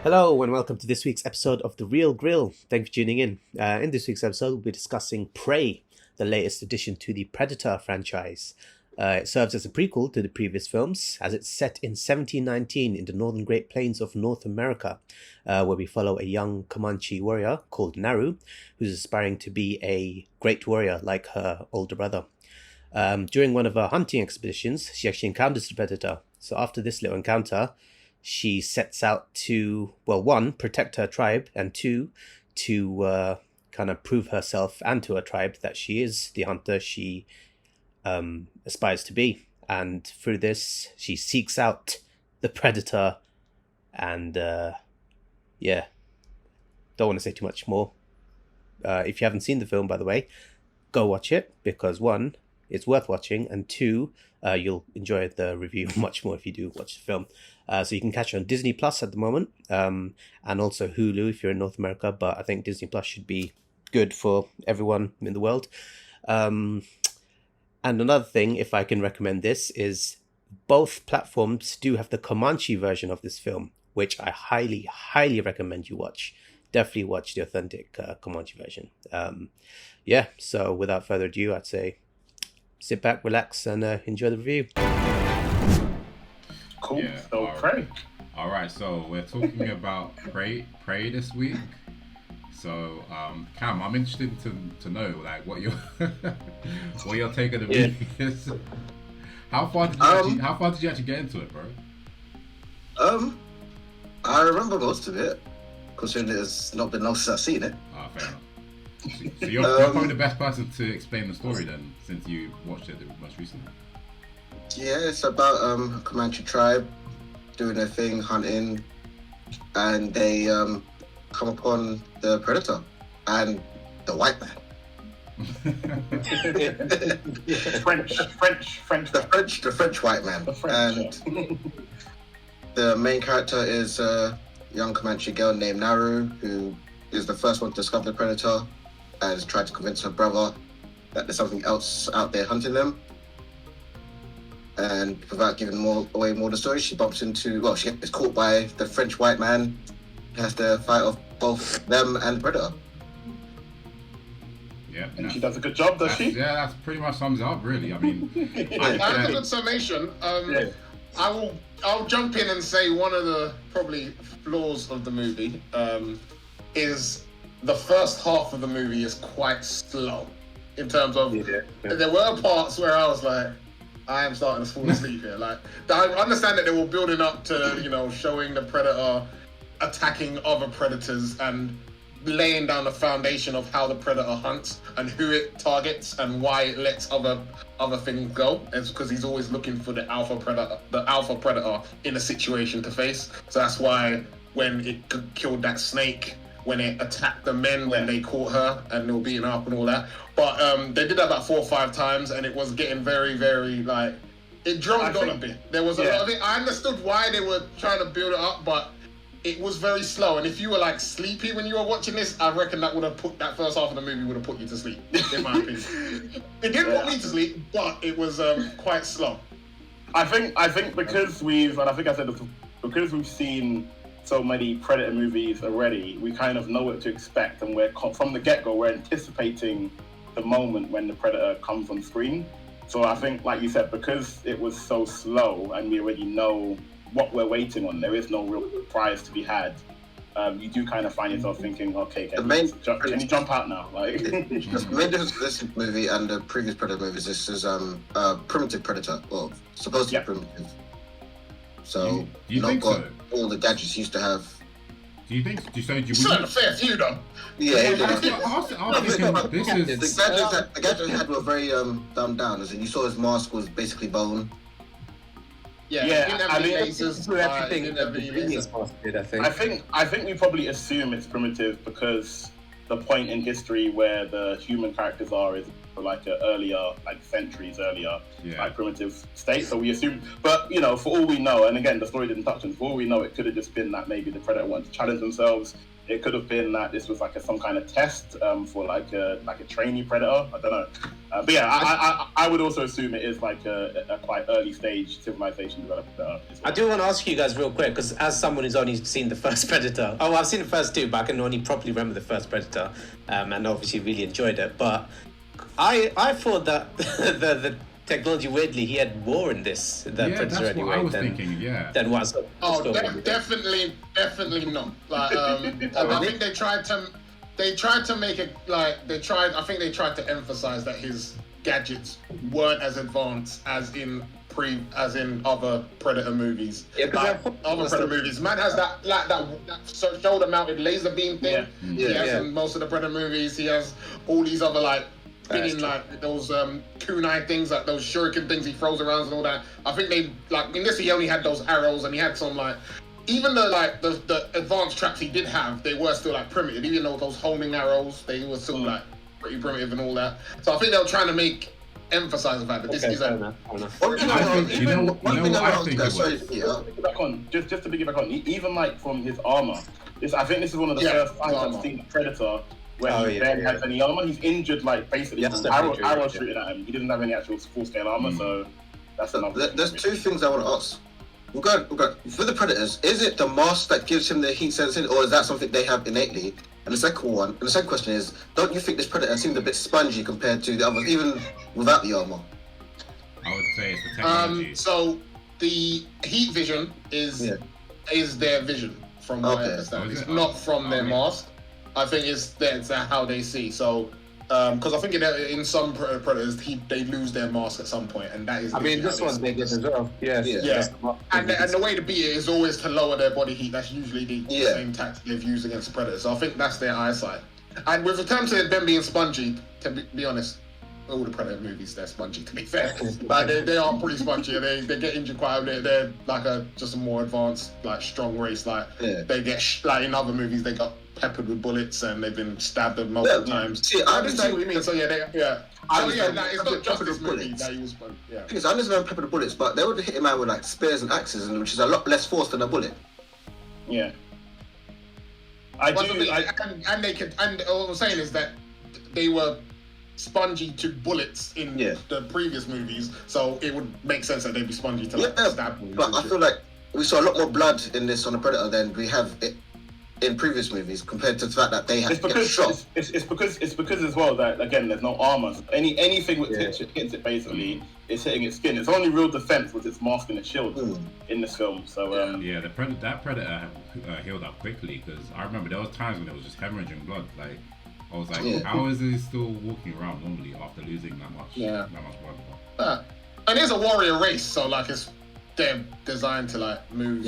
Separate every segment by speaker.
Speaker 1: Hello and welcome to this week's episode of The Real Grill. Thank you for tuning in. In this week's episode, we'll be discussing Prey, the latest addition to the Predator franchise. It serves as a prequel to the previous films, as it's set in 1719 in the northern Great Plains of North America, where we follow a young Comanche warrior called Naru, who's aspiring to be a great warrior like her older brother. During one of her hunting expeditions, she actually encounters the Predator. So after this little encounter, she sets out to, well, one, protect her tribe, and two, to kind of prove herself and to her tribe that she is the hunter she aspires to be. And through this, she seeks out the Predator, and don't want to say too much more. If you haven't seen the film, by the way, go watch it, because one, it's worth watching, and two, you'll enjoy the review much more if you do watch the film. So you can catch it on Disney Plus at the moment, and also Hulu if you're in North America, but I think Disney Plus should be good for everyone in the world. And another thing, if I can recommend this, is both platforms do have the Comanche version of this film, which I highly, highly recommend you watch. Definitely watch the authentic Comanche version. So without further ado, I'd say sit back, relax, and enjoy the review.
Speaker 2: Cool.
Speaker 3: Yeah,
Speaker 2: So Prey.
Speaker 3: All right, so we're talking about Prey this week. So, Cam, I'm interested to know like what your what your take of the movie is. How far did you actually get into it, bro?
Speaker 2: I remember most of it, considering it's not been long since I've seen it.
Speaker 3: Fair enough. So you're probably the best person to explain the story then, since you watched it the most recently.
Speaker 2: Yeah, it's about a Comanche tribe doing their thing, hunting, and they come upon the Predator and the white man. The French white man. And the main character is a young Comanche girl named Naru, who is the first one to discover the Predator and has tried to convince her brother that there's something else out there hunting them. And without giving away more of the story, she gets caught by the French white man, has to fight off both them and the Predator.
Speaker 3: Yeah,
Speaker 4: and she does a good job, does she?
Speaker 3: Yeah, that's pretty much sums it up, really. I mean,
Speaker 5: That's a good summation. I'll jump in and say one of the probably flaws of the movie is the first half of the movie is quite slow in terms of there were parts where I was like, I am starting to fall asleep here. Like, I understand that they were building up to, showing the Predator attacking other predators and laying down the foundation of how the Predator hunts and who it targets and why it lets other things go. It's because he's always looking for the alpha predator in a situation to face. So that's why when it killed that snake, when it attacked the men, when they caught her and they were beating her up and all that. But they did that about 4 or 5 times, and it was getting very, very, it dragged on a bit. There was a lot of it. I understood why they were trying to build it up, but it was very slow. And if you were, sleepy when you were watching this, I reckon that first half of the movie would have put you to sleep, in my opinion. It didn't put me to sleep, but it was quite slow.
Speaker 4: I think because we've seen so many Predator movies already, we kind of know what to expect, and from the get-go, we're anticipating the moment when the Predator comes on screen. So I think, like you said, because it was so slow and we already know what we're waiting on, there is no real prize to be had. You do kind of find yourself thinking, okay, can you jump out now?
Speaker 2: The main difference with this movie and the previous Predator movies, this is a primitive Predator, or supposed to be primitive. So
Speaker 3: do you
Speaker 2: not
Speaker 3: think
Speaker 2: got
Speaker 3: so?
Speaker 2: all the gadgets used to have.
Speaker 3: Do you think?
Speaker 5: It's not a fair few, though.
Speaker 2: Yeah,
Speaker 3: the
Speaker 2: gadgets had were very dumbed down. As in, you saw his mask was basically bone.
Speaker 4: I think we probably assume it's primitive because the point in history where the human characters are is centuries earlier, primitive state. So we assume, but for all we know, and again, the story didn't touch on. For all we know, it could have just been that maybe the Predator wanted to challenge themselves. It could have been that this was some kind of test for a trainee Predator. I don't know. But yeah, I would also assume it is like a quite early stage civilization development.
Speaker 6: I do want to ask you guys real quick, because as someone who's only seen the first Predator, I've seen the first two, but I can only properly remember the first Predator, and obviously really enjoyed it. But I thought that the technology, weirdly, he had more in this Predator
Speaker 3: that's
Speaker 6: anyway.
Speaker 3: what I was thinking. Yeah.
Speaker 6: Than what's
Speaker 5: Definitely not. Like, I think they tried to make it like I think they tried to emphasize that his gadgets weren't as advanced as in other Predator movies.
Speaker 6: Yeah,
Speaker 5: other Predator movies. Man has that shoulder mounted laser beam thing. He has in most of the Predator movies. He has all these other like spinning like those kunai things, like those shuriken things he throws around and all that. I think they like in this he only had those arrows, and he had some like even though like the advanced traps he did have, they were still like primitive. Even though those homing arrows, they were still like pretty primitive and all that. So I think they were trying to emphasize the fact that this is a.
Speaker 4: Just to piggyback on, even like from his armor, I think this is one of the first times I've seen the Predator where he barely has any armor. He's injured like basically arrow shooting at him. He didn't have any actual full scale armor, so that's another.
Speaker 2: There's two things I want to ask. We'll go. For the Predators, is it the mask that gives him the heat sensing, or is that something they have innately? And the second question is, don't you think this Predator seemed a bit spongy compared to the others, even without the armor?
Speaker 3: I would say it's the technology.
Speaker 5: So the heat vision is their vision, from what I understand. It's not from their mask. I think it's how they see. So. Because I think in some Predators, they lose their mask at some point, and that is.
Speaker 6: I mean, this one they did as well. Yeah.
Speaker 5: And the way to beat it is always to lower their body heat. That's usually the same tactic they've used against the Predators. So I think that's their eyesight. And with the term to them being spongy, to be honest, all the Predator movies they're spongy. To be fair, but they are pretty spongy. They get injured quite a bit. They're like just a more advanced, like strong race. Like they get like in other movies they got peppered with bullets and they've been stabbed multiple times.
Speaker 2: See, I understand
Speaker 5: what you mean. So it's not just this movie that he was.
Speaker 2: Because I understand peppered with bullets, but they would hit him out with like spears and axes, which is a lot less force than a bullet.
Speaker 4: Yeah.
Speaker 5: And they could. And all I'm saying is that they were spongy to bullets in the previous movies, so it would make sense that they'd be spongy to stab.
Speaker 2: But I feel like we saw a lot more blood in this on the Predator than we have it in previous movies compared to the fact that they have to get shot.
Speaker 4: It's because as well that again there's no armor. Anything which hits it basically is hitting its skin. Its only real defense was its mask and its shield in this film. So
Speaker 3: that Predator healed up quickly, because I remember there was times when it was just hemorrhaging blood. Like I was like, how is he still walking around normally after losing that much blood?
Speaker 5: And it's a warrior race, so like they're designed to like move.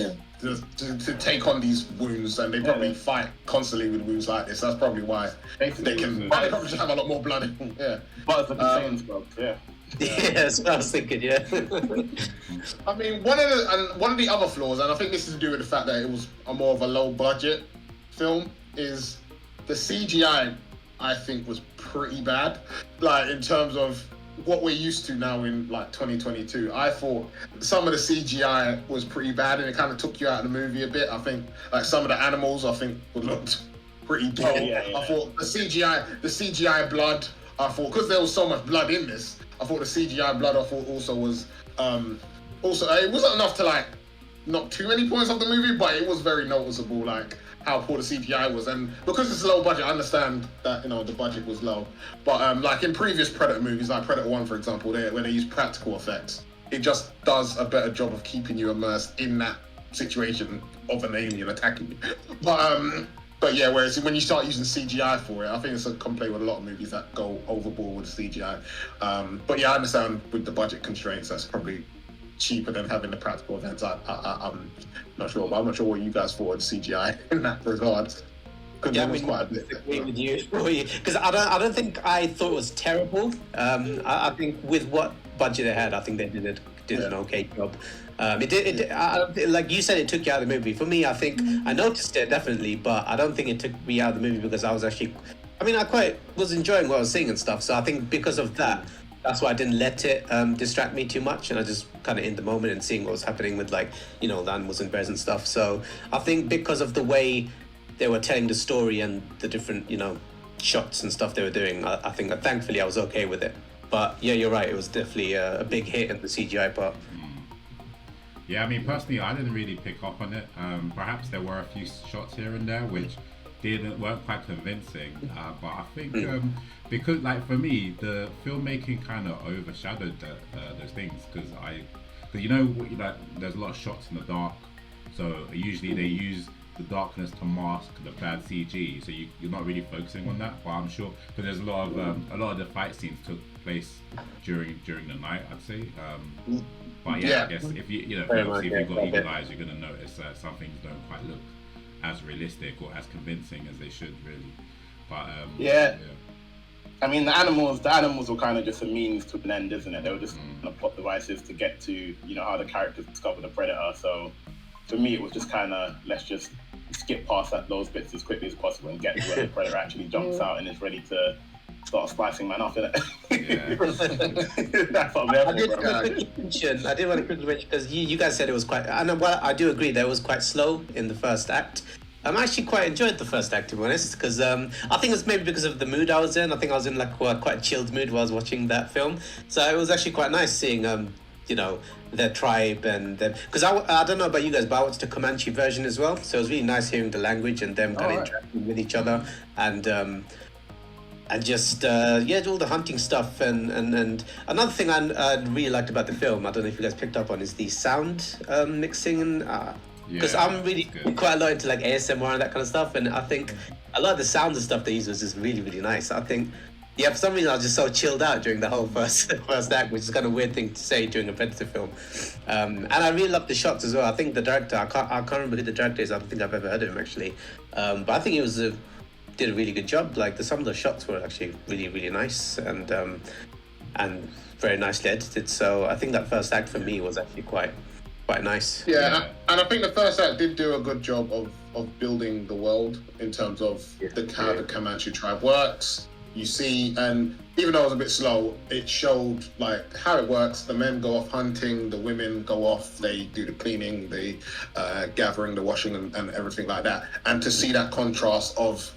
Speaker 5: To take on these wounds, and they probably fight constantly with wounds like this. That's probably why they probably should have a lot more blood in.
Speaker 4: But
Speaker 6: that's what I was thinking. Yeah.
Speaker 5: I mean, one of the other flaws, and I think this is to do with the fact that it was more of a low budget film, is the CGI. I think was pretty bad, like in terms of what we're used to now in like 2022. I thought some of the CGI was pretty bad, and it kind of took you out of the movie a bit. I think like some of the animals looked pretty dull. I thought the CGI blood, I thought because there was so much blood in this, I thought the CGI blood also was it wasn't enough to like knock too many points off the movie, but it was very noticeable like how poor the CGI was. And because it's low budget, I understand that the budget was low, but like in previous Predator movies, like Predator 1 for example, when they use practical effects, it just does a better job of keeping you immersed in that situation of an alien attacking you. But yeah, whereas when you start using CGI for it, I think it's a complaint with a lot of movies that go overboard with CGI. But yeah, I understand with the budget constraints, that's probably cheaper than having the practical events. I'm not sure, but I'm not sure what you guys thought of CGI in that regard.
Speaker 6: Yeah, I mean, quite a bit. Agree with you, because I don't think I thought it was terrible. I think with what budget they had, I think they did an okay job. Like you said, it took you out of the movie. For me, I think I noticed it definitely, but I don't think it took me out of the movie because I was actually, I quite was enjoying what I was seeing and stuff. So I think because of that, that's why I didn't let it distract me too much, and I just kind of in the moment and seeing what was happening with the animals and bears and stuff. So I think because of the way they were telling the story and the different shots and stuff they were doing, I think thankfully I was okay with it. But yeah, you're right. It was definitely a big hit in the CGI part.
Speaker 3: Yeah, I mean, personally, I didn't really pick up on it. Perhaps there were a few shots here and there which weren't quite convincing. But I think because, like, for me, the filmmaking kind of overshadowed those things because you know, like, there's a lot of shots in the dark, so usually they use the darkness to mask the bad CG. So you're not really focusing on that. But I'm sure because there's a lot of the fight scenes took place during the night, I'd say. But yeah, I guess if you've got eagle eyes, you're gonna notice that some things don't quite look as realistic or as convincing as they should, really. But
Speaker 4: I mean, the animals were kind of just a means to an end, isn't it? They were just kind of plot devices to get to, how the characters discover the predator. So for me, it was just kind of, let's just skip past those bits as quickly as possible and get to where the predator actually jumps out and is ready to start splicing man up, innit?
Speaker 3: Yeah.
Speaker 4: That's what I'm there for,
Speaker 6: I did want to quickly mention because you guys said it was quite. I do agree that it was quite slow in the first act. I actually quite enjoyed the first act, to be honest, because I think it's maybe because of the mood I was in. I think I was in like quite a chilled mood while I was watching that film. So it was actually quite nice seeing their tribe and them. Because I don't know about you guys, but I watched the Comanche version as well. So it was really nice hearing the language and them kind of interacting with each other and just all the hunting stuff and another thing I really liked about the film, I don't know if you guys picked up on, is the sound mixing and because I'm really quite a lot into like ASMR and that kind of stuff, and I think a lot of the sounds and stuff they use was just really, really nice. I think for some reason I was just so chilled out during the whole first act, which is kind of a weird thing to say during a Predator film. And I really loved the shots as well. I think the director, I can't remember who the director is. I don't think I've ever heard of him actually, but I think he did a really good job. Like some of the shots were actually really, really nice and very nicely edited. So I think that first act for me was actually quite nice.
Speaker 5: Yeah, and I think the first act did do a good job of building the world in terms of how the Comanche tribe works. You see, and even though it was a bit slow, it showed like how it works. The men go off hunting, the women go off, they do the cleaning, the gathering, the washing and everything like that. And to see that contrast of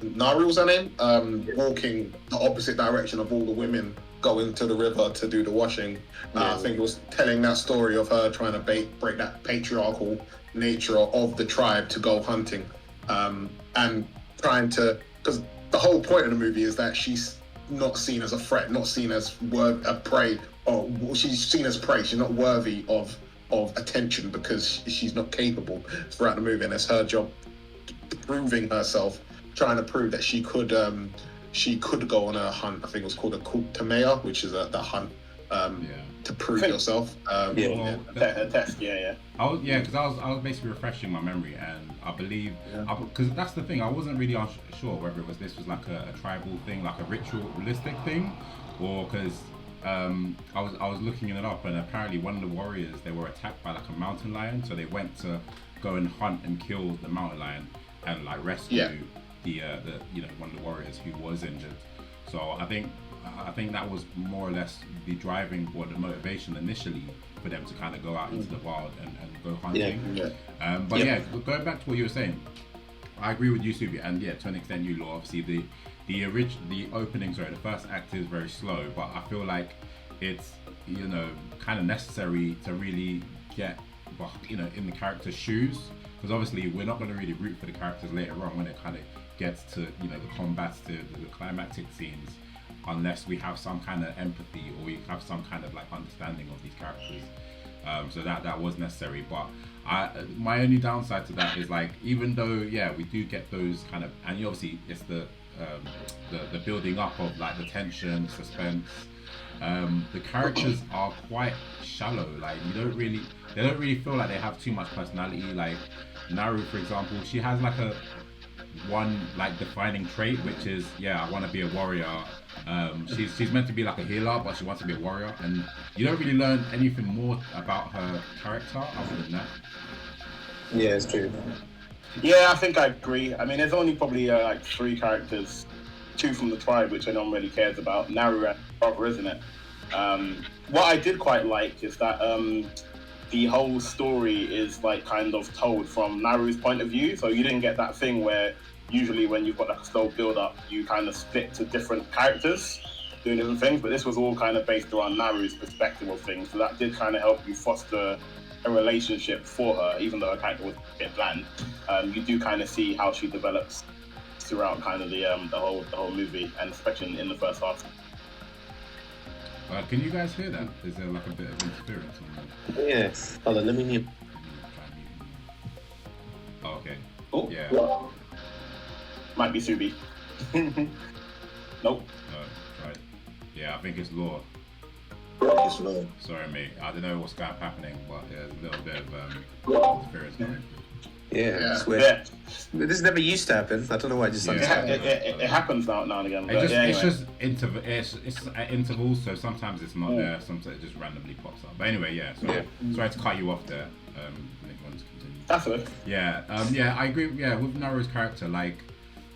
Speaker 5: Naru was her name, walking the opposite direction of all the women going to the river to do the washing. I think it was telling that story of her trying to break that patriarchal nature of the tribe to go hunting, and trying to, because the whole point of the movie is that she's not seen as a threat, not seen as a prey, or she's seen as prey. She's not worthy of attention because she's not capable throughout the movie, and it's her job proving herself, trying to prove that she could go on a hunt. I think it was called a Tamea, which is the hunt to prove yourself.
Speaker 4: A test.
Speaker 3: Because I was basically refreshing my memory, and I believe because that's the thing, I wasn't really sure whether this was like a tribal thing, like a ritualistic thing, or because I was looking it up, and apparently one of the warriors, they were attacked by like a mountain lion, so they went to go and hunt and kill the mountain lion and like rescue the one of the warriors who was injured. So I think that was more or less the driving or the motivation initially for them to kind of go out into the wild and go hunting. Going back to what you were saying, I agree with you, Subi, and to an extent you, Law. Obviously the opening, the first act is very slow, but I feel like it's kind of necessary to really get in the character's shoes, because obviously we're not going to really root for the characters later on when it kind of gets to the combats, to the climactic scenes, unless we have some kind of empathy or we have some kind of like understanding of these characters. So that was necessary, but my only downside to that is like, even though we do get those kind of, and obviously it's the building up of like the tension, suspense. The characters are quite shallow. Like they don't really feel like they have too much personality. Like Naru, for example, she has like one like defining trait, which is I want to be a warrior. She's meant to be like a healer, but she wants to be a warrior, and you don't really learn anything more about her character other than that.
Speaker 6: Yeah, it's true.
Speaker 4: Yeah, I think I agree. I mean, there's only probably like 3 characters, 2 from the tribe, which no one really cares about, Naru and brother, isn't it? What I did quite like is that the whole story is like kind of told from Naru's point of view, so you didn't get that thing where usually when you've got like a slow build up, you kind of split to different characters. doing different things, but this was all kind of based around Naru's perspective of things, so that did kind of help you foster a relationship for her, even though her character was a bit bland. You do kind of see how she develops throughout kind of the whole movie, and especially in the first half.
Speaker 3: Can you guys hear that? Is there like a bit of interference on that?
Speaker 6: Yes. Hold on, let me mute.
Speaker 3: Oh, okay.
Speaker 4: Oh,
Speaker 3: Yeah.
Speaker 4: Might be Subi. Nope.
Speaker 3: Right. Yeah, I think it's Law.
Speaker 2: It's low.
Speaker 3: Sorry, mate. I don't know what's kind of happening, but there's a little bit of interference going.
Speaker 6: Yeah, it's
Speaker 4: Yeah.
Speaker 6: weird. This never used to happen. I don't know why it just
Speaker 3: Yeah.
Speaker 6: started.
Speaker 4: It happens now and again. But
Speaker 3: It's
Speaker 4: anyway.
Speaker 3: just it's at intervals, so sometimes it's not there, sometimes it just randomly pops up. But anyway, yeah. Sorry to cut you off there. Nick wants to continue.
Speaker 4: That's it.
Speaker 3: Yeah, I agree. Yeah, with Naru's character, like,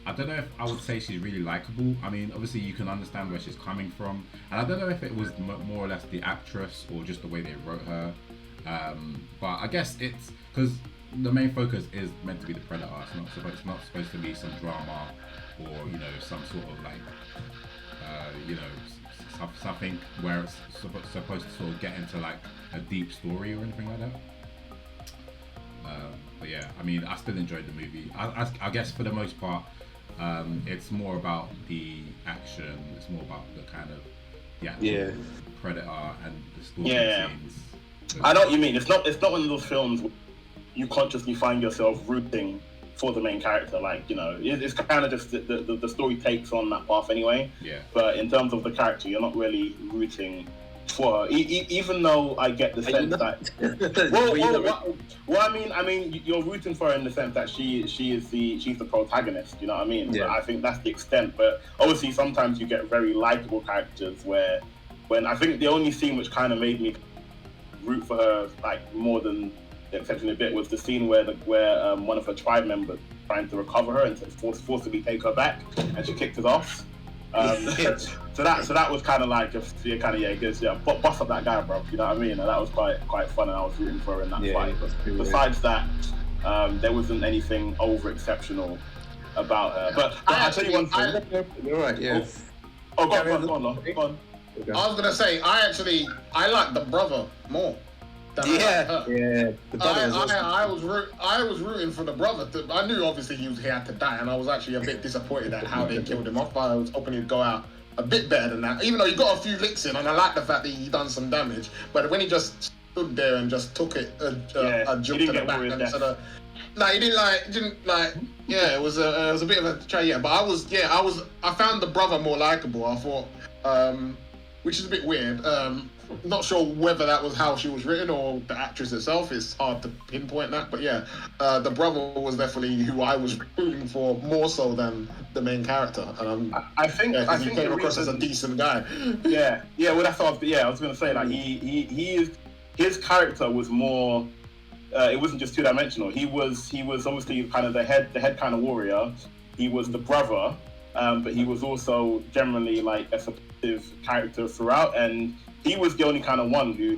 Speaker 3: I don't know if I would say she's really likable. I mean, obviously you can understand where she's coming from, and I don't know if it was more or less the actress or just the way they wrote her. But I guess it's because the main focus is meant to be the predator. It's not supposed to be some drama or some sort of like something where it's supposed to sort of get into like a deep story or anything like that. But yeah, I mean, I still enjoyed the movie. I guess for the most part, it's more about the action. It's more about the kind of the actual predator and the story scenes. So,
Speaker 4: I know what you mean. It's not one of those films where you consciously find yourself rooting for the main character. Like, it's kind of just the story takes on that path anyway.
Speaker 3: Yeah.
Speaker 4: But in terms of the character, you're not really rooting for her, even though I get the sense that. Well, I mean, you're rooting for her in the sense that she's the protagonist. You know what I mean?
Speaker 6: Yeah.
Speaker 4: But I think that's the extent. But obviously, sometimes you get very likable characters when I think the only scene which kind of made me root for her like more than the exception a bit was the scene where one of her tribe members trying to recover her and forcibly take her back, and she kicked his ass. So that was kind of like bust up that guy, bro. You know what I mean? And that was quite fun, and I was rooting for her in that fight. But besides that, there wasn't anything over exceptional about her. But I'll tell you one thing.
Speaker 6: You're right. Yeah.
Speaker 4: Go on.
Speaker 5: I was gonna say, I like the brother more. Than I like her.
Speaker 6: Yeah. The brother was awesome.
Speaker 5: I was rooting for the brother. I knew obviously he had to die, and I was actually a bit disappointed at how they killed him off. But I was hoping he'd go out a bit better than that. Even though he got a few licks in, and I like the fact that he done some damage. But when he just stood there and just took it, a jump to the back, and instead of, he didn't like. Yeah, it was a bit of a try. Yeah, but I found the brother more likable. I thought, which is a bit weird. Not sure whether that was how she was written or the actress herself. It's hard to pinpoint that, but yeah, the brother was definitely who I was rooting for more so than the main character. And
Speaker 4: I think
Speaker 5: he came across as a decent guy.
Speaker 4: Yeah. Well, that's what I was going to say. Like his character was more. It wasn't just two-dimensional. He was obviously kind of the head kind of warrior. He was the brother, but he was also generally like a supportive character throughout, and he was the only kind of one who,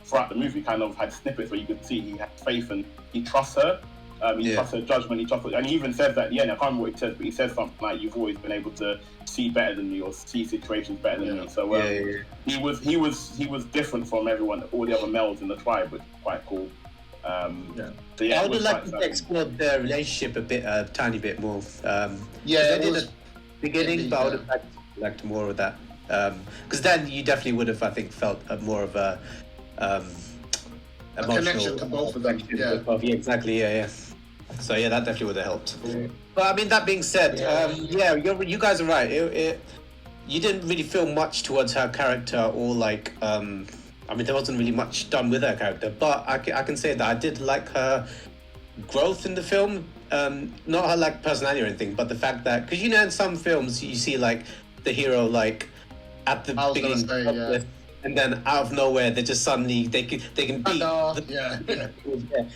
Speaker 4: throughout the movie, kind of had snippets where you could see he had faith and he trusts her. He trusts her judgment. He trusts her, and he even says that at the end. I can't remember what he says, but he says something like, "You've always been able to see better than me or see situations better than me." So he was different from all the other males in the tribe, which is quite cool.
Speaker 6: I would have liked to explore their relationship a tiny bit more.
Speaker 5: It
Speaker 6: in
Speaker 5: was
Speaker 6: the beginning, but I would have liked more of that. Because then you definitely would have, I think, felt more of a emotional
Speaker 5: connection to both of them. Yeah.
Speaker 6: Yeah, exactly. Yeah. So yeah, that definitely would have helped. But I mean, that being said, you guys are right. You didn't really feel much towards her character, or like, I mean, there wasn't really much done with her character. But I can say that I did like her growth in the film. Not her like personality or anything, but the fact that, because in some films you see like the hero like at the beginning, and then out of nowhere they just suddenly they can beat.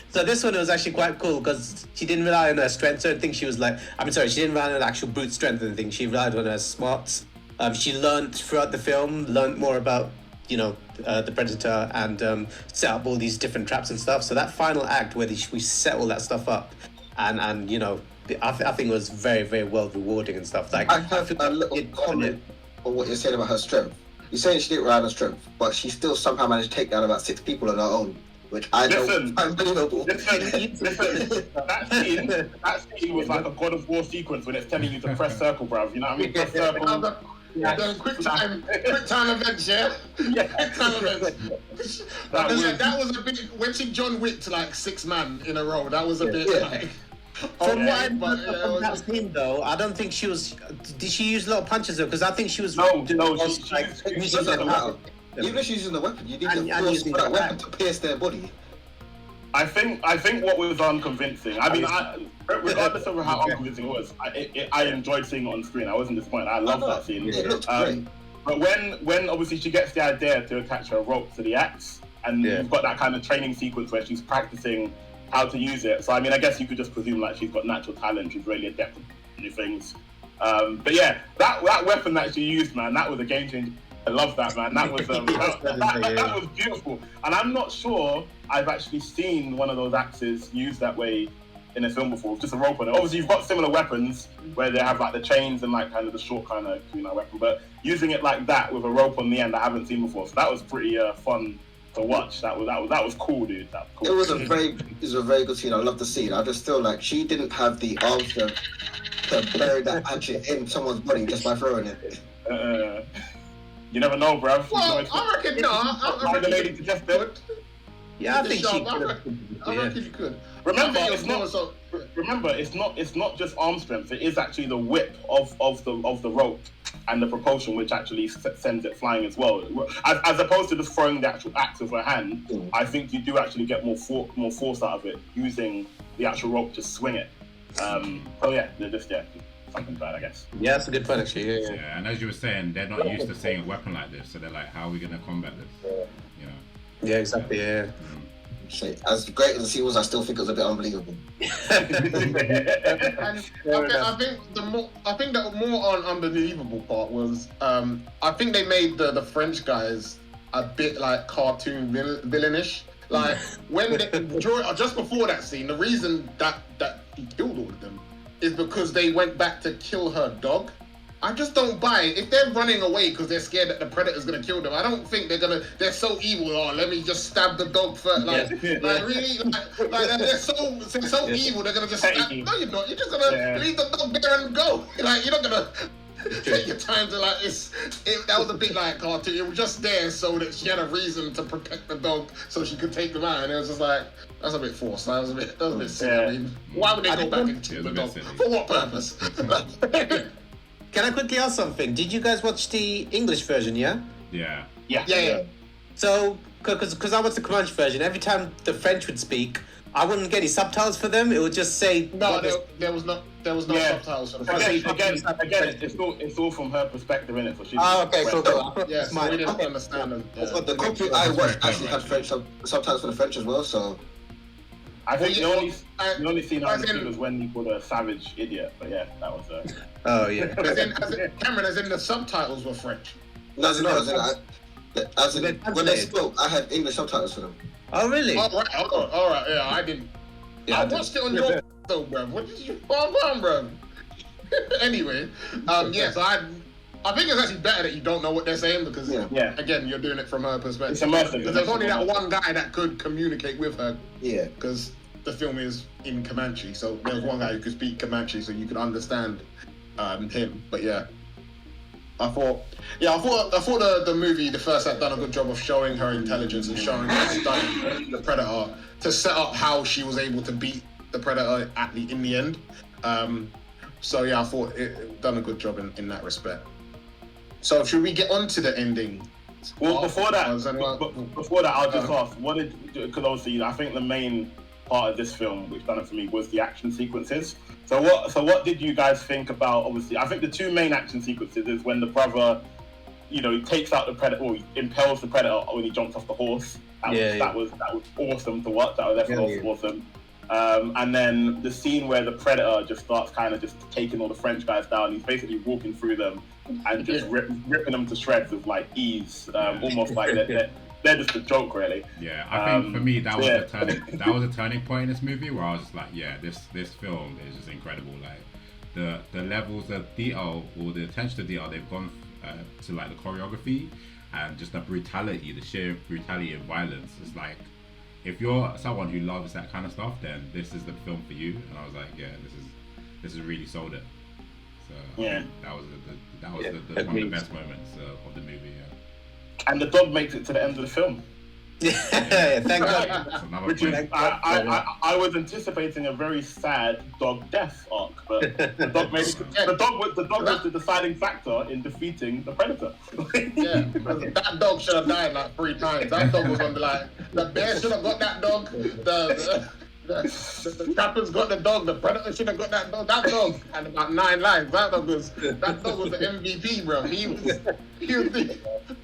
Speaker 6: So this one was actually quite cool because she didn't rely on her strength. So I think she was like, she didn't rely on actual brute strength or anything. She relied on her smarts. She learned throughout the film, more about the predator, and set up all these different traps and stuff. So that final act where we set all that stuff up, and I think it was very, very well rewarding and stuff. Like
Speaker 2: I have a little comment. on what you're saying about her strength. You're saying she didn't rely on her strength, but she still somehow managed to take down about 6 people on her own, which I don't find believable.
Speaker 4: That scene was like a God of War sequence when it's telling you to press circle, bruv. You know what I mean? Press circle.
Speaker 5: Yeah. Quick time events, yeah?
Speaker 4: Yeah.
Speaker 5: Quick time events. That was a bit, when she John Wicked like 6 man in a row, that was a bit like...
Speaker 6: From what I remember from that scene, though, I don't think she was... Did she use a lot of punches, though? Because I think she was...
Speaker 4: No,
Speaker 2: Even if she's using the weapon, you need to force that weapon to pierce their body.
Speaker 4: I think what was unconvincing. I mean, regardless of how unconvincing it was, I enjoyed seeing it on screen. I wasn't disappointed. I loved that scene.
Speaker 2: It looked great.
Speaker 4: But when obviously she gets the idea to attach her rope to the axe, and you've got that kind of training sequence where she's practicing how to use it. So I mean, I guess you could just presume like she's got natural talent. She's really adept at new things. But yeah, that weapon that she used, man, that was a game changer. I love that, man. That was that was beautiful. And I'm not sure I've actually seen one of those axes used that way in a film before. Just a rope on it. Obviously, you've got similar weapons where they have like the chains and like kind of the short kind of weapon, but using it like that with a rope on the end, I haven't seen before. So that was pretty fun to watch. That was cool, dude. That was cool.
Speaker 2: It was a very good scene. I love the scene. I just feel like she didn't have the arms to bury that hatchet in someone's body just by throwing it.
Speaker 4: You never know, bruv.
Speaker 5: Well, I reckon I reckon
Speaker 4: lady to just do it.
Speaker 6: Yeah, I think she
Speaker 5: I reckon you could.
Speaker 4: Remember, it's not just arm strength. It is actually the whip of the rope and the propulsion which actually sends it flying as well. As opposed to just throwing the actual axe with her hand, I think you do actually get more force out of it using the actual rope to swing it. Something bad, I guess.
Speaker 6: Yeah, that's a good point, actually.
Speaker 3: Yeah, and as you were saying, they're not used to seeing a weapon like this, so they're like, how are we going to combat this? You know?
Speaker 6: Yeah, exactly, yeah.
Speaker 2: As great as the scene was, I still think it was a bit unbelievable.
Speaker 5: And I think the more unbelievable part was I think they made the French guys a bit like cartoon villainish. Like when just before that scene, the reason that he killed all of them is because they went back to kill her dog. I just don't buy it. If they're running away because they're scared that the predator's gonna kill them, I don't think they're so evil. Oh, let me just stab the dog first. Like really, like they're so evil. They're gonna just stab. No, you're not. You're just gonna leave the dog there and go. Like you're not gonna take your time to like. That was a bit like cartoon. It was just there so that she had a reason to protect the dog, so she could take them out. And it was just like that's a bit forced. That was a bit silly. I mean, why would they go back and kill the dog? For what purpose?
Speaker 6: Can I quickly ask something? Did you guys watch the English version, yeah?
Speaker 3: Yeah.
Speaker 6: So, because I watched the Comanche version, every time the French would speak, I wouldn't get any subtitles for them. It would just say...
Speaker 5: No, there was no subtitles for the French.
Speaker 4: Again, it's all from her perspective, innit? So
Speaker 6: okay, cool.
Speaker 5: Yeah, so we didn't understand them. Yeah.
Speaker 2: But the copy I watched actually had French subtitles for the French as well, so...
Speaker 4: I think the only scene I understood was when he called her a savage idiot, but yeah, that was...
Speaker 6: Oh, yeah.
Speaker 5: Cameron, as in the subtitles were French.
Speaker 2: No, when they spoke, I had English subtitles for them.
Speaker 6: Oh, really?
Speaker 5: All right, yeah, I didn't. I watched it on your though, bro. What did you on, bro? Anyway, so I think it's actually better that you don't know what they're saying because, again, you're doing it from her perspective.
Speaker 4: It's immersive.
Speaker 5: Because there's only that one guy that could communicate with her.
Speaker 2: Yeah.
Speaker 5: Because the film is in Comanche, so there's one guy who could speak Comanche, so you could understand him. But yeah, I thought the movie, the first act, done a good job of showing her intelligence and showing her studying the Predator to set up how she was able to beat the Predator in the end. So yeah, I thought it done a good job in that respect. So should we get on to the ending?
Speaker 4: Well, before that, I'll just ask, because obviously I think the main part of this film, which done it for me, was the action sequences. So what did you guys think about, obviously, I think the two main action sequences is when the brother, he takes out the Predator, or he impels the Predator when he jumps off the horse. That was awesome to watch. That was definitely awesome. And then the scene where the Predator just starts kind of just taking all the French guys down. He's basically walking through them and just ripping them to shreds with like ease, almost like they're just a joke, really.
Speaker 3: Yeah, I think for me that was a turning point in this movie where I was just like, yeah, this film is just incredible. Like the levels of detail or the attention to detail they've gone to like the choreography and just the brutality, the sheer brutality and violence. It's like, if you're someone who loves that kind of stuff, then this is the film for you. And I was like, yeah, this is really sold it. So
Speaker 4: Yeah.
Speaker 3: that was one of the best moments of the movie. Yeah.
Speaker 4: And the dog makes it to the end of the film.
Speaker 6: Thank God.
Speaker 3: That's another
Speaker 4: Which
Speaker 3: point.
Speaker 4: is, I was anticipating a very sad dog death arc, but the dog made it. The dog was the deciding factor in defeating the predator.
Speaker 5: Yeah, that dog should have died like 3 times. That dog was on the bear should have got that dog. The trapper's got the dog. The predator should have got that dog. That dog had about 9 lives. That dog was the MVP, bro. He was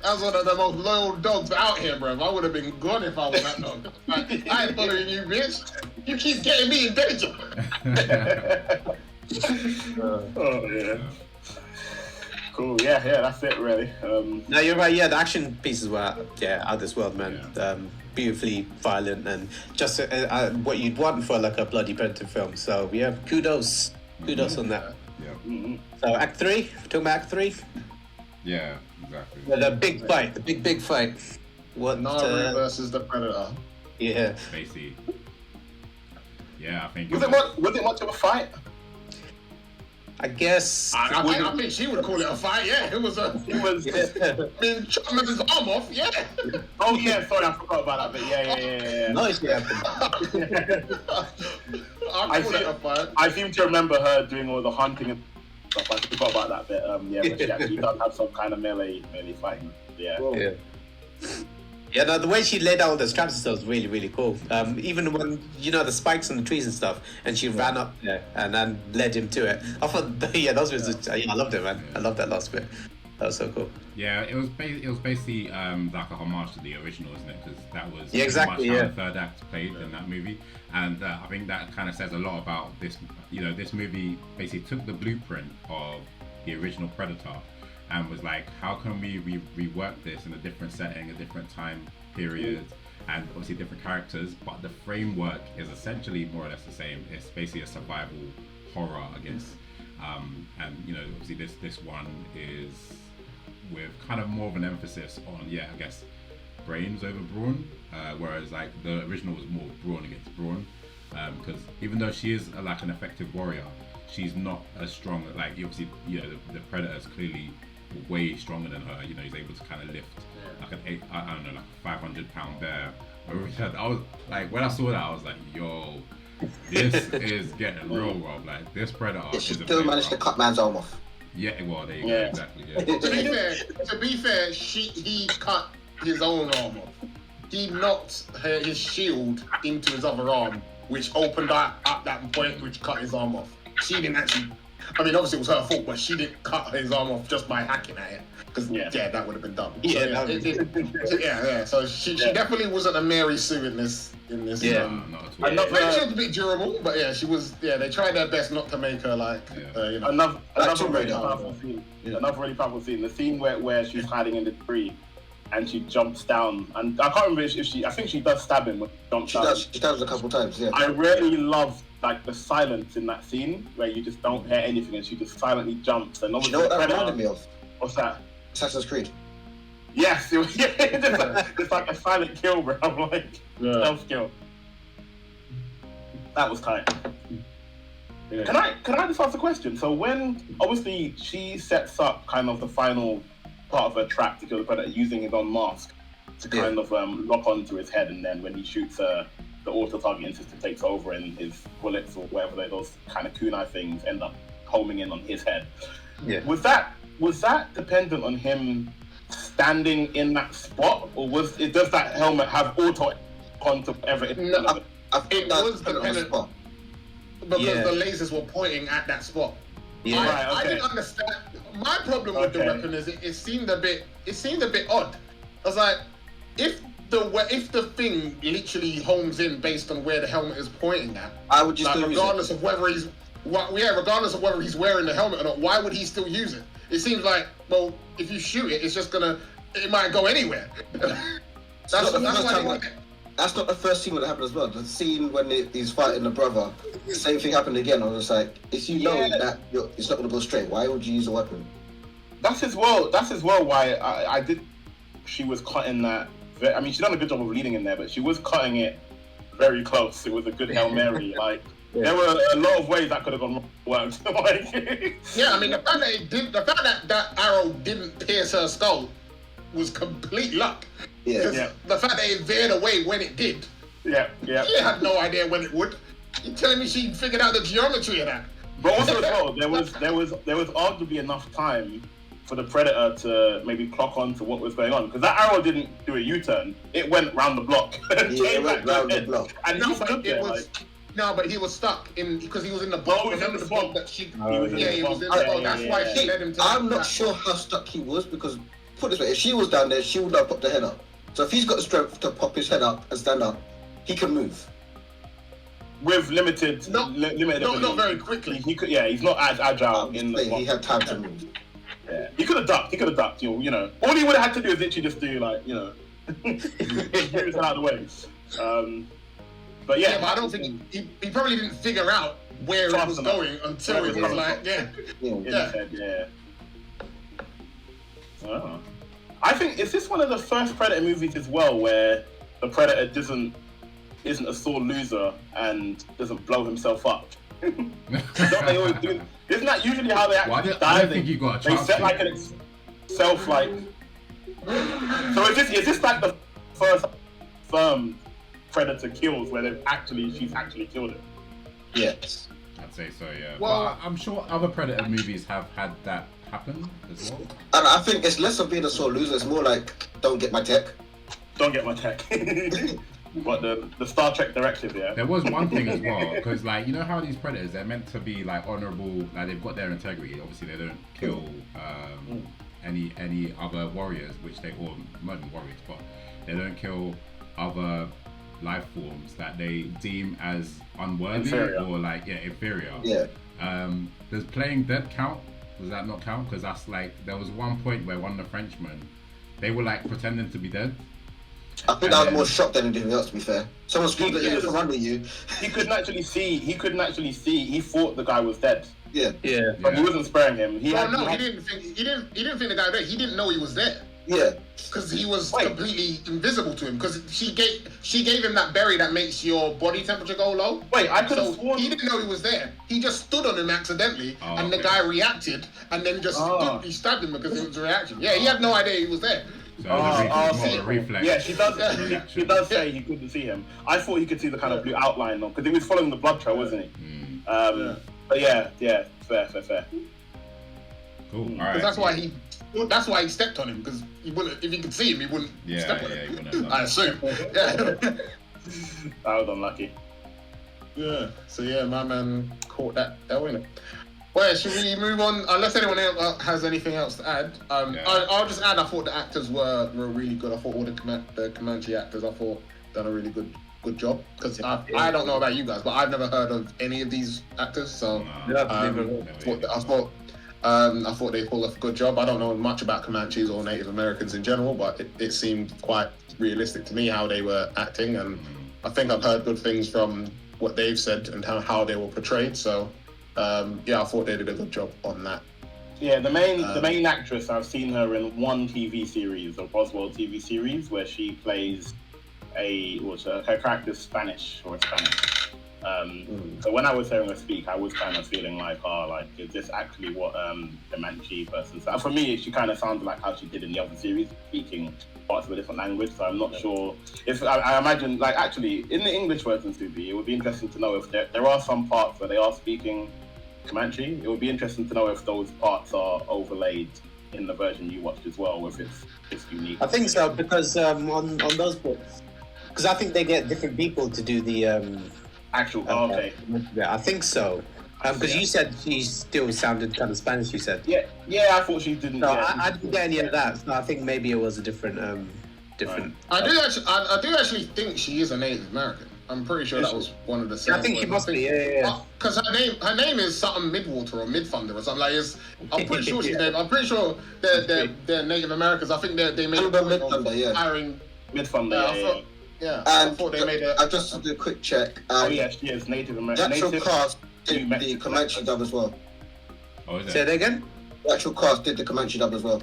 Speaker 5: that was one of the most loyal dogs out here, bro. I would have been gone if I was that dog. Like, I ain't following you, bitch. You keep getting me in danger.
Speaker 4: Oh yeah. Cool. Yeah, that's it really.
Speaker 6: No, you're right. Yeah, the action pieces were out of this world, man. Beautifully violent and just what you'd want for like a bloody predator film. So yeah, kudos on that.
Speaker 3: Yeah.
Speaker 4: Mm-hmm.
Speaker 6: So Act 3, talking about Act 3.
Speaker 3: Yeah, exactly.
Speaker 6: The big fight, the big fight. What?
Speaker 5: Naru versus the predator.
Speaker 6: Yeah.
Speaker 3: Basically. Yeah, I think.
Speaker 4: Was it much of a fight?
Speaker 6: I guess.
Speaker 5: I think she would call it a fight. Yeah, it was a.
Speaker 4: It was.
Speaker 5: I mean, chopping his arm off. Yeah.
Speaker 4: Oh yeah, sorry, I forgot about that. But yeah.
Speaker 6: Nice, happened.
Speaker 5: I call it a fight.
Speaker 4: I seem to remember her doing all the hunting and stuff. I forgot about that bit. But she actually does have some kind of melee fighting. Yeah.
Speaker 6: Yeah. Yeah, no, the way she laid out all those traps and stuff was really, really cool. Even when, the spikes on the trees and stuff, and she ran up there and then led him to it. I thought, those was, I loved it, man. I loved that last bit. That was so cool.
Speaker 3: Yeah, it was basically like a homage to the original, isn't it? Because that was
Speaker 6: exactly,
Speaker 3: much how the third act played in that movie, and I think that kind of says a lot about this. This movie basically took the blueprint of the original Predator and was like, how can we rework this in a different setting, a different time period, and obviously different characters, but the framework is essentially more or less the same. It's basically a survival horror, I guess. And obviously this one is with kind of more of an emphasis on, I guess, brains over brawn, whereas like the original was more brawn against brawn, because even though she is like an effective warrior, she's not as strong. Like obviously, the Predator is clearly way stronger than her. He's able to kind of lift like like a 500-pound bear. I was like, when I saw that, I was like, yo, this is getting real, Rob. Like this Predator.
Speaker 2: Yeah, she still managed to cut man's arm off.
Speaker 3: Yeah, well, there you go, exactly. Yeah.
Speaker 5: To be fair, he cut his own arm off. He knocked his shield into his other arm, which opened up at that point, which cut his arm off. She didn't actually. I mean, obviously it was her fault, but she didn't cut his arm off just by hacking at it. Because that would have been dumb. So she definitely wasn't a Mary Sue in this.
Speaker 3: Not at all.
Speaker 5: She was a bit durable, but she was. Yeah, they tried their best not to make her like.
Speaker 4: Another really powerful scene. Another really powerful scene. The scene where she's hiding in the tree, and she jumps down, and I can't remember if she. I think she does stab him when she jumps down.
Speaker 2: She stabs a couple times. Yeah.
Speaker 4: I really love like the silence in that scene where you just don't hear anything, and she just silently jumps. And
Speaker 2: you know what that reminded me of?
Speaker 4: What's that?
Speaker 2: Assassin's Creed.
Speaker 4: Yes, it was, it's like a silent kill, bro. I'm like stealth kill. That was tight. Yeah. Can I just ask a question? So when obviously she sets up kind of the final part of her trap to kill the Predator using his own mask to kind of lock onto his head, and then when he shoots the auto targeting system takes over and his bullets or whatever those kind of kunai things end up homing in on his head.
Speaker 5: Yeah.
Speaker 4: Was that dependent on him standing in that spot, or does that helmet have auto onto whatever it is?
Speaker 5: No, it was dependent on because the lasers were pointing at that spot.
Speaker 6: Yeah.
Speaker 5: I didn't understand. My problem with the weapon is it seemed a bit odd. I was like, if the thing literally homes in based on where the helmet is pointing at,
Speaker 2: I would just
Speaker 5: regardless of whether he's wearing the helmet or not, why would he still use it? It seems like, well, if you shoot it, it might go anywhere. That's
Speaker 2: not the first scene that happened as well. The scene when he's fighting the brother, the same thing happened again. I was like, if you know that it's not going to go straight, why would you use a weapon?
Speaker 4: That's as well why I did. She was cutting that. I mean, she done a good job of leading in there, but she was cutting it very close. It was a good Hail Mary. Like there were a lot of ways that could have gone wrong. Like,
Speaker 5: yeah, I mean the fact that that arrow didn't pierce her skull was complete luck.
Speaker 2: Yeah.
Speaker 5: The fact that it veered away when it did.
Speaker 4: Yeah.
Speaker 5: She had no idea when it would. You're telling me she figured out the geometry of that?
Speaker 4: But also as well, there was arguably enough time for the Predator to maybe clock on to what was going on, because that arrow didn't do a U-turn; it went round the block.
Speaker 2: It went round the block.
Speaker 4: And
Speaker 5: No,
Speaker 4: he
Speaker 5: but
Speaker 4: stood there,
Speaker 5: but he was stuck in because he was in the boat.
Speaker 4: Oh, he was in
Speaker 5: Remember
Speaker 4: the
Speaker 5: the boat
Speaker 4: boat.
Speaker 5: that she?
Speaker 4: He was in the
Speaker 5: he was in the
Speaker 4: boat.
Speaker 5: boat. That's why she led him to.
Speaker 2: I'm not
Speaker 5: that.
Speaker 2: sure how stuck he was, because put it this way, if she was down there, she would have popped her head up. So if he's got the strength to pop his head up and stand up, he can move.
Speaker 4: with limited ability.
Speaker 5: Not very quickly.
Speaker 4: He could, he's not as agile in the.
Speaker 2: He had time to move.
Speaker 4: Yeah, he could have ducked. You know, all he would have had to do is literally just do like, get his head out of the way. But
Speaker 5: but I don't think he probably didn't figure out where it was going until it was like,
Speaker 4: Oh. I think, is this one of the first Predator movies as well where the Predator isn't a sore loser and doesn't blow himself up? Don't they always do? Isn't that usually how they actually die?
Speaker 3: I don't think you got a chance.
Speaker 4: They set like an self like. So is this like the first firm Predator kills where she's actually killed him?
Speaker 2: Yes.
Speaker 3: I'd say so, yeah.
Speaker 5: Well,
Speaker 3: but I'm sure other Predator movies have had that happen as well.
Speaker 2: And I think it's less of being a sore loser, it's more like, don't get my tech.
Speaker 4: Don't get my tech. What, the Star Trek directive, yeah?
Speaker 3: There was one thing as well, because like, you know how these Predators, they're meant to be like honourable, like they've got their integrity. Obviously they don't kill any other warriors, which they, or not even warriors, but they don't kill other life forms that they deem as unworthy
Speaker 4: Inferior.
Speaker 3: or like inferior.
Speaker 2: Yeah.
Speaker 3: Does playing dead count? Does that not count? Because that's like, there was one point where one of the Frenchmen, they were like pretending to be dead.
Speaker 2: I think that was more shock than anything else, to be fair. Someone screamed at you from under you.
Speaker 4: He couldn't actually see. He thought the guy was dead.
Speaker 2: Yeah.
Speaker 4: But he wasn't sparing him.
Speaker 5: he didn't think the guy was there. He didn't know he was there.
Speaker 2: Yeah.
Speaker 5: Because he was completely invisible to him. Because she gave him that berry that makes your body temperature go low.
Speaker 4: Wait, I could have
Speaker 5: So
Speaker 4: sworn.
Speaker 5: he didn't know he was there. He just stood on him accidentally, and the guy reacted, and then just stood, he stabbed him because it was a reaction. Yeah, he had no idea he was there.
Speaker 3: So it was more of a reflex.
Speaker 4: Yeah, she does say he couldn't see him. I thought he could see the kind of blue outline though, because he was following the blood trail, wasn't he? But fair.
Speaker 3: Cool. All
Speaker 5: Because
Speaker 3: right.
Speaker 5: that's why he stepped on him, because he wouldn't. If he could see him, he wouldn't step on him.
Speaker 3: He wouldn't have
Speaker 5: I
Speaker 3: done
Speaker 5: assume.
Speaker 4: That was unlucky.
Speaker 5: Yeah. So yeah, my man caught that winner. Well, should we move on? Unless anyone else has anything else to add, I'll just add. I thought the actors were really good. I thought all the Comanche actors, done a really good job. Because I don't know about you guys, but I've never heard of any of these actors. So I thought they pulled off a good job. I don't know much about Comanches or Native Americans in general, but it seemed quite realistic to me how they were acting, and I think I've heard good things from what they've said and how they were portrayed. So. I thought they did a good job on that.
Speaker 4: Yeah, the main actress, I've seen her in one TV series, a Roswell TV series, where she plays her character's Spanish. So when I was hearing her speak, I was kind of feeling like, is this actually what the Comanche person said? For me, she kind of sounded like how she did in the other series, speaking parts of a different language. So I'm not sure if I imagine, like, actually in the English version, Subi, it would be interesting to know if there are some parts where they are speaking Comanche. It would be interesting to know if those parts are overlaid in the version you watched as well, if it's unique.
Speaker 6: I think so, because on those books, because I think they get different people to do the
Speaker 4: actual. Okay.
Speaker 6: Yeah, I think so. Because you said she still sounded kind of Spanish. You said.
Speaker 4: Yeah, I thought she didn't.
Speaker 6: No, I didn't get any of that. So I think maybe it was a different. Right.
Speaker 5: I do actually think she is a Native American. I'm pretty sure that was one of the.
Speaker 6: I think she must be. Yeah.
Speaker 5: Because her name is something Midwater or Midthunder or something like. I'm pretty sure she's Native. I'm pretty sure they're Native Americans. I think they made
Speaker 2: Midthunder,
Speaker 5: hiring
Speaker 4: Midthunder.
Speaker 5: Yeah.
Speaker 2: And
Speaker 5: I thought they made
Speaker 2: I just did a quick check.
Speaker 4: She is Native American.
Speaker 2: The actual cast did the Comanche dub as well.
Speaker 3: Oh, is it?
Speaker 6: Say that again.
Speaker 2: The actual cast did the Comanche dub as well.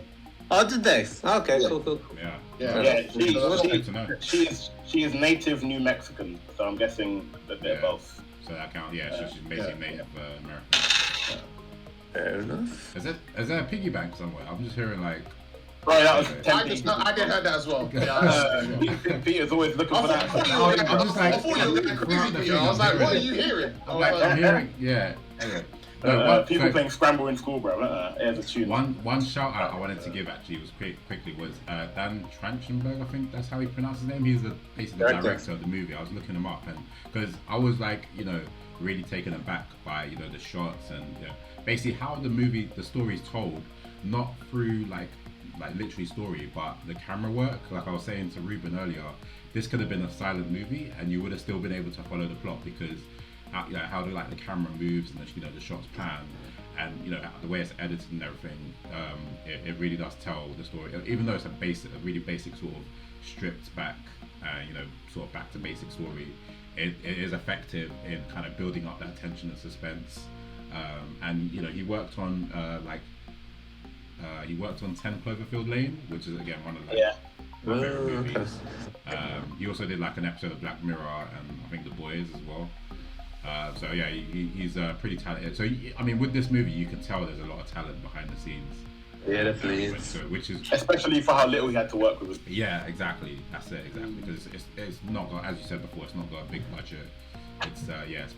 Speaker 6: Oh, did they? Okay,
Speaker 2: Yeah.
Speaker 6: cool.
Speaker 3: Yeah.
Speaker 4: Yeah,
Speaker 3: Good to know.
Speaker 4: she is native New Mexican, so I'm guessing that they're both.
Speaker 3: So that counts. Yeah, so she's basically Native American.
Speaker 6: Fair enough.
Speaker 3: Is there a piggy bank somewhere? I'm just hearing like.
Speaker 4: Right, that was
Speaker 5: I did heard that as well. Yeah,
Speaker 4: Peter's always looking for that.
Speaker 3: I'm just like.
Speaker 5: I thought you were going crazy, Peter. I was like, what are you hearing?
Speaker 3: I'm hearing. Yeah. Anyway. No,
Speaker 4: people playing Scramble in school, bro. Here's a tune.
Speaker 3: One shout out I wanted to give actually was quickly was Dan Trachtenberg, I think that's how he pronounced his name. He's basically the director of the movie. I was looking him up and because I was like, really taken aback by the shots and basically how the story is told, not through like literally story, but the camera work. Like I was saying to Ruben earlier, this could have been a silent movie and you would have still been able to follow the plot because. How the camera moves and the shots pan and the way it's edited and everything, it really does tell the story. Even though it's a really basic sort of stripped back, sort of back to basic story, it is effective in kind of building up that tension and suspense. And he worked on 10 Cloverfield Lane, which is again one of my favorite movies. He also did like an episode of Black Mirror and I think The Boys as well. So yeah, he's pretty talented. So I mean, with this movie, you can tell there's a lot of talent behind the scenes.
Speaker 6: Yeah, definitely.
Speaker 3: Which is
Speaker 4: especially for how little he had to work with.
Speaker 3: Yeah, exactly. That's it, exactly. Because it's not got, as you said before, it's not got a big budget. It's it's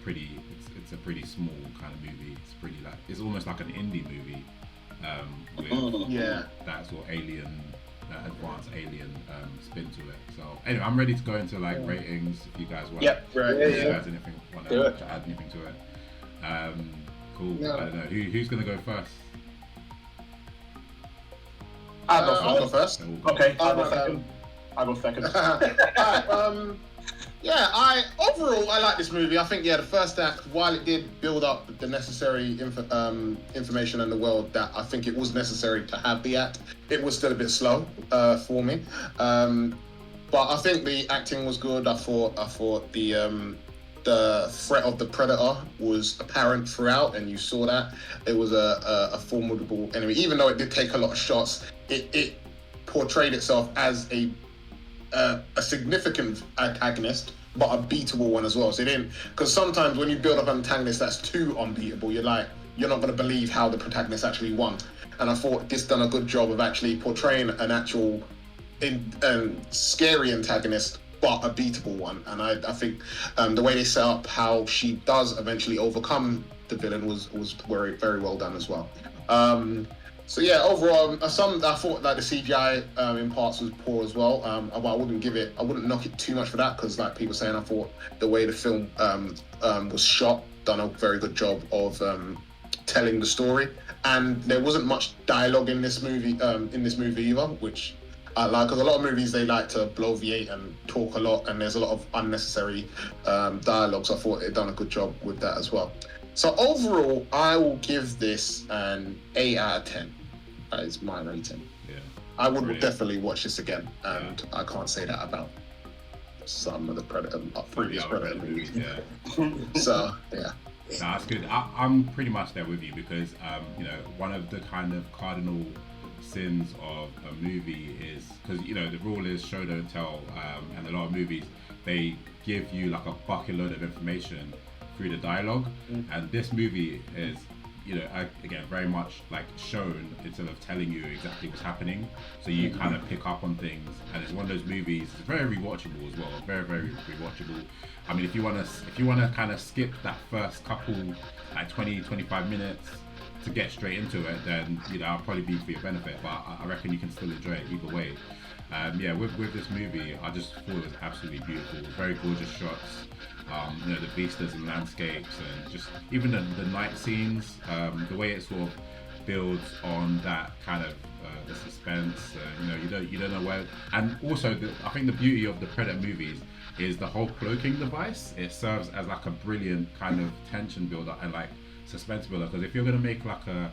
Speaker 3: a pretty small kind of movie. It's pretty it's almost like an indie movie. With that sort of alien. Advanced alien spin to it. So anyway, I'm ready to go into ratings. If you guys want,
Speaker 4: you guys
Speaker 3: want to add anything to it, cool. I don't know who's gonna go first.
Speaker 5: I'll go first.
Speaker 4: Okay, I'll go second.
Speaker 5: Overall I like this movie. I think the first act, while it did build up the necessary information in the world that I think it was necessary to have the act, it was still a bit slow for me. But I think the acting was good. I thought the threat of the predator was apparent throughout, and you saw that it was a formidable enemy. Even though it did take a lot of shots, it portrayed itself as a significant antagonist, but a beatable one as well. So it didn't, because sometimes when you build up an antagonist that's too unbeatable, you're not going to believe how the protagonist actually won. And I thought this done a good job of actually portraying an actual scary antagonist, but a beatable one. And I think the way they set up how she does eventually overcome the villain was very, very well done as well. So yeah, overall, I thought that the CGI in parts was poor as well. I wouldn't knock it too much for that because, like people saying, I thought the way the film was shot done a very good job of telling the story, and there wasn't much dialogue in this movie either, which I like because a lot of movies they like to bloviate and talk a lot, and there's a lot of unnecessary dialogue. So I thought it done a good job with that as well. So overall, I will give this an 8 out of 10. That is my rating.
Speaker 3: Yeah.
Speaker 5: I would definitely watch this again, and I can't say that about some of the previous Predator movies.
Speaker 3: Yeah.
Speaker 5: So yeah.
Speaker 3: No, that's good. I'm pretty much there with you because one of the kind of cardinal sins of a movie is because the rule is show don't tell, and a lot of movies they give you like a bucket load of information through the dialogue, and this movie is again very much like shown instead of telling you exactly what's happening, so you kind of pick up on things, and it's one of those movies. It's very rewatchable as well, very very rewatchable. I mean, if you want to kind of skip that first couple like 20-25 minutes to get straight into it, then I'll probably be for your benefit, but I reckon you can still enjoy it either way. With this movie, I just thought it was absolutely beautiful, very gorgeous shots. The vistas and landscapes, and just even the night scenes, the way it sort of builds on that kind of the suspense. You don't know where. And also, I think the beauty of the Predator movies is the whole cloaking device. It serves as like a brilliant kind of tension builder and like suspense builder. Because if you're gonna make like a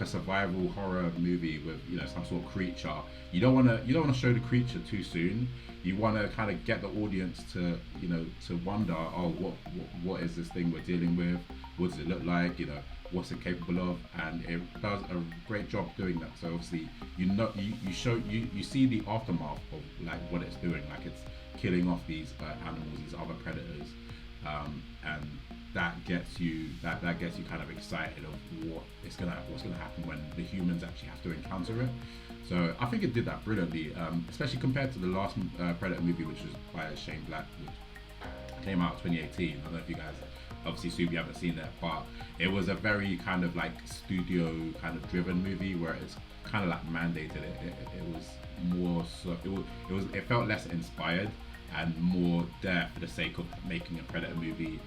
Speaker 3: survival horror movie with some sort of creature, you don't want to show the creature too soon. You want to kind of get the audience to to wonder, oh, what is this thing we're dealing with? what does it look like, what's it capable of, and it does a great job doing that. So obviously, you see the aftermath of like what it's doing, like it's killing off these animals, these other predators, and that gets you kind of excited of what's gonna happen when the humans actually have to encounter it. So I think it did that brilliantly, especially compared to the last Predator movie, which was by Shane Black, which came out 2018. I don't know if you guys, obviously Sue, you haven't seen it, but it was a very kind of like studio kind of driven movie where it's kind of like mandated. It was more so it felt less inspired and more there for the sake of making a Predator movie.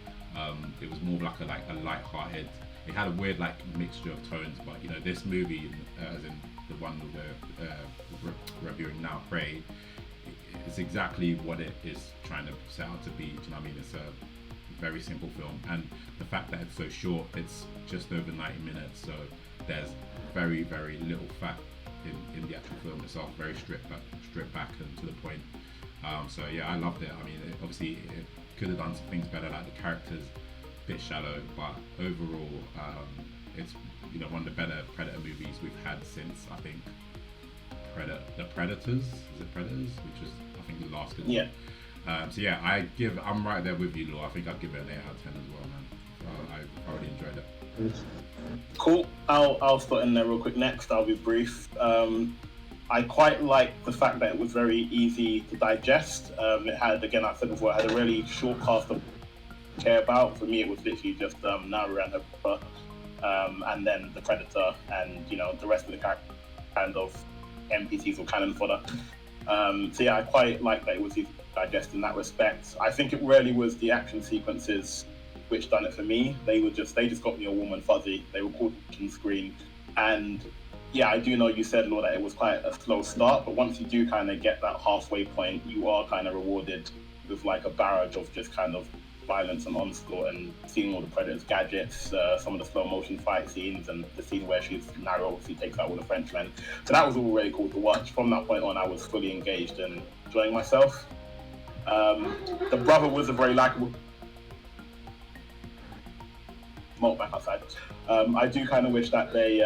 Speaker 3: It was more like a light-hearted. It had a weird like mixture of tones, but this movie, as in the one we're reviewing now, Prey, it's exactly what it is trying to set out to be. Do you know what I mean? It's a very simple film, and the fact that it's so short, it's just over 90 minutes, so there's very, very little fat in the actual film itself. Very stripped back and to the point. So yeah, I loved it. I mean, obviously it could have done some things better, like the characters a bit shallow, but overall it's one of the better Predator movies we've had since, I think, The Predators. Is it Predators? Which was, I think, the last good one.
Speaker 4: Yeah.
Speaker 3: So yeah, I'm right there with you, Law. I think I'd give it an 8 out of 10 as well, man. I already enjoyed it.
Speaker 4: Cool. I'll start in there real quick next. I'll be brief. I quite like the fact that it was very easy to digest. It had, again, I said before, it had a really short cast of care about. For me, it was literally just Naru and her brother, and then the Predator, and the rest of the kind of NPCs or cannon fodder. So yeah, I quite like that it was easy to digest in that respect. I think it really was the action sequences which done it for me. They just got me all warm and fuzzy. They were called on screen, and yeah, I do know you said, Lord, that it was quite a slow start, but once you do kind of get that halfway point, you are kind of rewarded with like a barrage of just kind of violence and onslaught, and seeing all the Predator's gadgets, some of the slow motion fight scenes, and the scene where Naru obviously takes out all the Frenchmen. So that was all really cool to watch. From that point on, I was fully engaged and enjoying myself. The brother was a very likable. Smoke back outside. I do kind of wish that they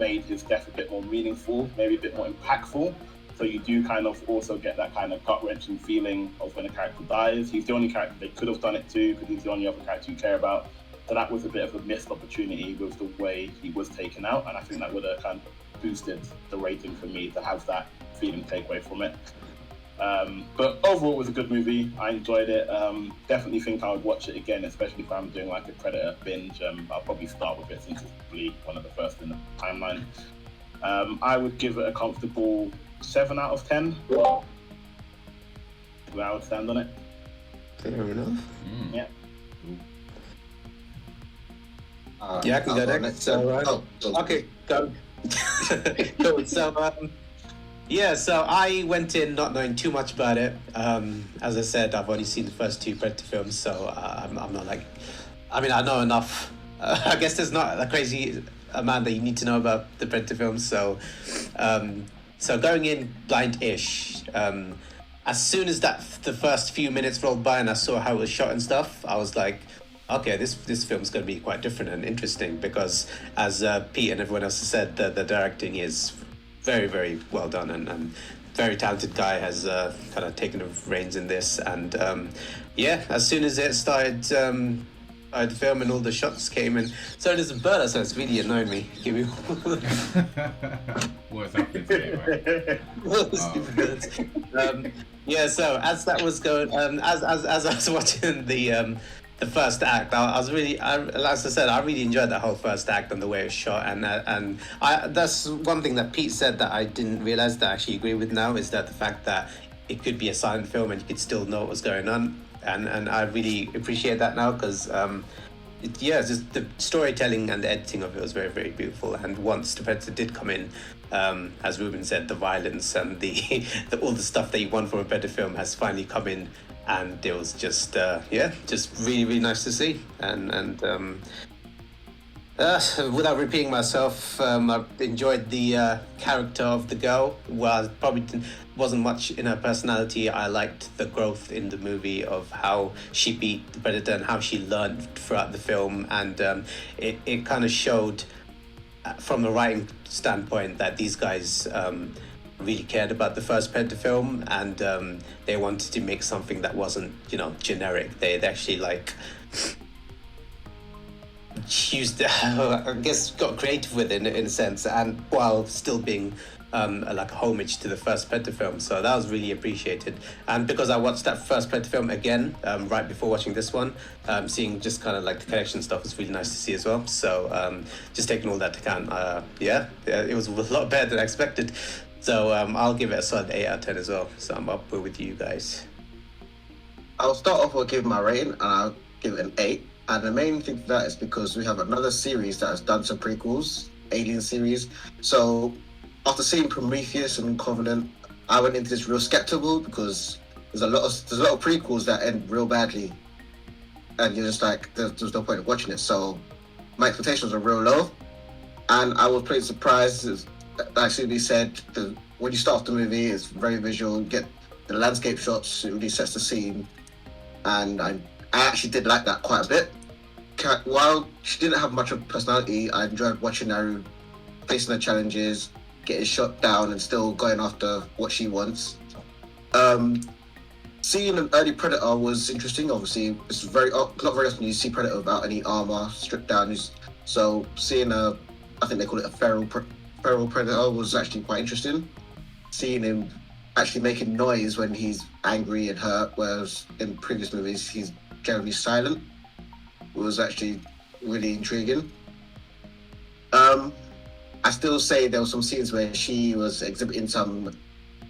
Speaker 4: made his death a bit more meaningful, maybe a bit more impactful. So you do kind of also get that kind of gut-wrenching feeling of when a character dies. He's the only character they could have done it to, because he's the only other character you care about. So that was a bit of a missed opportunity with the way he was taken out, and I think that would have kind of boosted the rating for me to have that feeling take away from it. But overall, it was a good movie. I enjoyed it. Definitely think I would watch it again, especially if I'm doing like a Predator binge. I'll probably start with it since it's probably one of the first in the timeline. I would give it a comfortable 7 out of 10. Where I would stand on it.
Speaker 6: Fair enough.
Speaker 4: Yeah.
Speaker 6: Yeah, I can go next. So, okay, go. Cool. So, yeah, so I went in not knowing too much about it. As I said, I've only seen the first 2 Predator films, so I'm not like... I mean, I know enough. I guess there's not a crazy amount that you need to know about the Predator films, so... So going in blind-ish, as soon as the first few minutes rolled by and I saw how it was shot and stuff, I was like, okay, this film's going to be quite different and interesting, because as Pete and everyone else has said, the directing is very, very well done, and very talented guy has kind of taken the reins in this. And yeah, as soon as it started, the film and all the shots came in, so there's a bird, so it's really annoying me. Give me
Speaker 3: what's happening today,
Speaker 6: right? Yeah, so as that was going, as I was watching the first act, I was really, as I said, I really enjoyed that whole first act and the way it was shot, and that's one thing that Pete said that I didn't realize that I actually agree with now, is that the fact that it could be a silent film and you could still know what was going on, and I really appreciate that now, because just the storytelling and the editing of it was very, very beautiful. And once the Predator did come in, as Ruben said, the violence and the all the stuff that you want from a Predator film has finally come in, and it was just just really, really nice to see. And Without repeating myself, I enjoyed the character of the girl. Well, wasn't much in her personality. I liked the growth in the movie of how she beat the Predator and how she learned throughout the film, and it kind of showed from a writing standpoint that these guys really cared about the first Predator film, and they wanted to make something that wasn't, generic. They'd actually used, I guess, got creative with it in a sense, and while still being like a homage to the first Predator film. So that was really appreciated. And because I watched that first Predator film again right before watching this one, seeing just kind of like the connection stuff was really nice to see as well. So just taking all that to account, yeah, it was a lot better than I expected. So I'll give it a solid 8 out of 10 as well. So I'm up with you guys.
Speaker 2: I'll start off with giving my rating, and I'll give it an 8. And the main thing for that is because we have another series that has done some prequels, Alien series. So after seeing Prometheus and Covenant, I went into this real skeptical because there's a lot of prequels that end real badly, and you're just like, there's no point in watching it. So my expectations are real low, and I was pretty surprised. Like Cindy said, when you start off the movie, it's very visual. You get the landscape shots, it really sets the scene, and I actually did like that quite a bit. While she didn't have much of a personality, I enjoyed watching her facing the challenges, getting shot down, and still going after what she wants. Seeing an early Predator was interesting. Obviously, it's not very often you see Predator without any armor, stripped down. So seeing I think they call it a feral Predator, was actually quite interesting. Seeing him actually making noise when he's angry and hurt, whereas in previous movies he's generally silent, was actually really intriguing. I still say there were some scenes where she was exhibiting some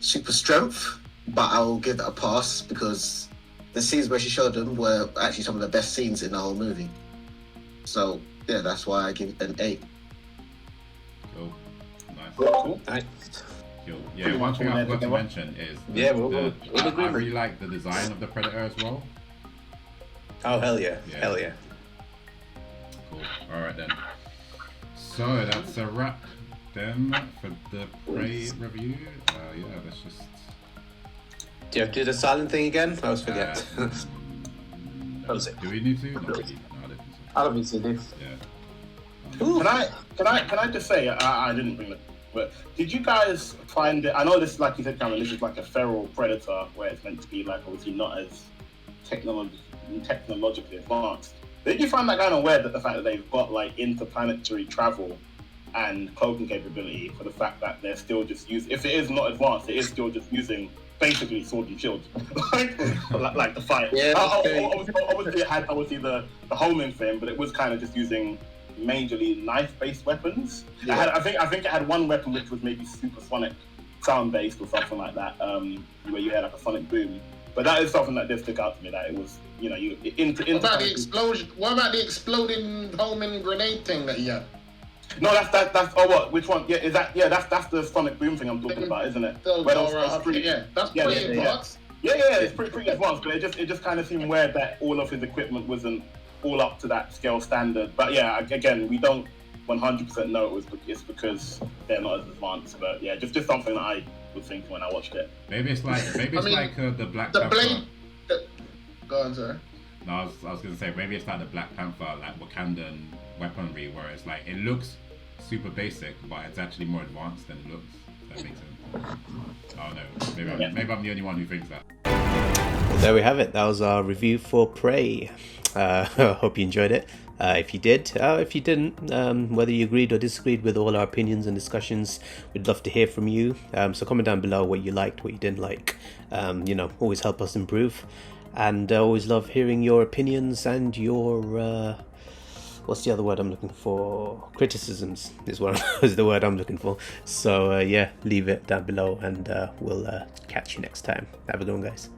Speaker 2: super strength, but I will give that a pass because the scenes where she showed them were actually some of the best scenes in the whole movie. So yeah, that's why I give it an 8.
Speaker 3: Cool. Nice.
Speaker 4: Cool.
Speaker 6: Nice.
Speaker 3: Cool. Yeah, one thing I forgot to mention is I really like the design of the Predator as well.
Speaker 6: Oh, hell yeah. Hell yeah.
Speaker 3: Cool. Alright then. So that's a wrap then for the Prey review. Yeah, let's just...
Speaker 6: Do you have to do the silent thing again? I always forget.
Speaker 3: Do we need to? No, I don't think so.
Speaker 6: I don't think so, dude.
Speaker 3: Yeah.
Speaker 4: Can I just say, I didn't bring it, but did you guys find it? I know this, like you said, Cameron, this is like a feral predator where it's meant to be like obviously not as technologically advanced. Did you find that kind of weird, that the fact that they've got like interplanetary travel and cloaking capability, for the fact that they're still just using, if it is not advanced, it is still just using basically sword and shield, like the fight.
Speaker 6: Yeah,
Speaker 4: obviously it had the homing thing, but it was kind of just using majorly knife-based weapons.
Speaker 2: Yeah.
Speaker 4: I think it had one weapon which was maybe supersonic sound-based or something like that, where you had like a sonic boom. But that is something that did stick out to me, that it was,
Speaker 5: What about the explosion? What about the exploding homing grenade thing that he had?
Speaker 4: No, that's what? Which one? Yeah, that's the sonic boom thing I'm talking about, isn't it?
Speaker 5: That's pretty advanced.
Speaker 4: Yeah, it's pretty advanced, but it just kind of seemed weird that all of his equipment wasn't all up to that scale standard. But yeah, again, we don't 100% know it's because they're not as advanced. But yeah, just something that I was thinking when I watched it.
Speaker 3: Maybe it's like the Black
Speaker 5: The
Speaker 3: Panther.
Speaker 5: blade. Go on, sir.
Speaker 3: No, I was gonna say maybe it's like the Black Panther, like Wakandan weaponry, where it's like it looks super basic, but it's actually more advanced than it looks. If that makes sense. Oh no, maybe I'm the only one who thinks that.
Speaker 1: Well, there we have it. That was our review for Prey. Hope you enjoyed it. If you did, if you didn't, whether you agreed or disagreed with all our opinions and discussions, we'd love to hear from you. So comment down below what you liked, what you didn't like. Always help us improve. And I always love hearing your opinions and your what's the other word I'm looking for? Criticisms is the word I'm looking for. So leave it down below, and we'll catch you next time. Have a good one, guys.